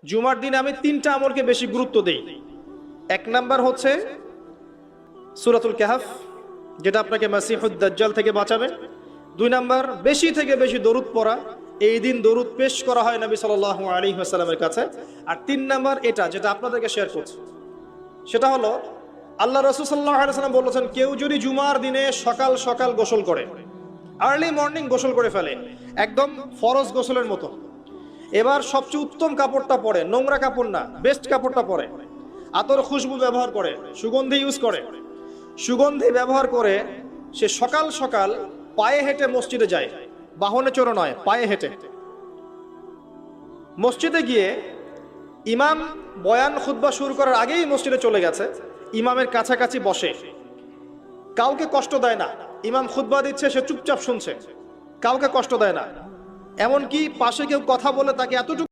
জুমার দিনে আমি 3টা আমলকে বেশি গুরুত্ব দেই। 1 নাম্বার হচ্ছে সূরাতুল কাহফ, যেটা আপনাকে মাসিহুদ দাজ্জাল থেকে বাঁচাবে। 2 নাম্বার বেশি থেকে বেশি দরুদ পড়া, এই দিন দরুদ পেশ করা হয় নবী সাল্লাল্লাহু আলাইহি ওয়াসাল্লামের কাছে। আর 3 নাম্বার এটা যেটা আপনাদেরকে শেয়ার করছি, সেটা হলো আল্লাহ রাসূল সাল্লাল্লাহু আলাইহি ওয়াসাল্লাম বলেছেন, কেউ যদি জুমার দিনে সকাল সকাল গোসল করে, আর্লি মর্নিং গোসল করে ফেলে, একদম ফরজ গোসলের মতো, এবার সবচেয়ে উত্তম কাপড়টা পরে, নোংরা কাপড় না, বেস্ট কাপড়টা পরে, আতর খুশবু ব্যবহার করে, সুগন্ধি ইউজ করে, সুগন্ধি ব্যবহার করে সে সকাল সকাল পায়ে হেঁটে মসজিদে যায়, বাহনে চড়ে নয়, পায়ে হেঁটে মসজিদে গিয়ে ইমাম বয়ান খুতবা শুরু করার আগেই মসজিদে চলে গেছে, ইমামের কাছাকাছি বসে, কাউকে কষ্ট দেয় না, ইমাম খুতবা দিচ্ছে সে চুপচাপ শুনছে, কাউকে কষ্ট দেয় না, এমনকি পাশে কেউ কথা বলে তাকে এতটুকু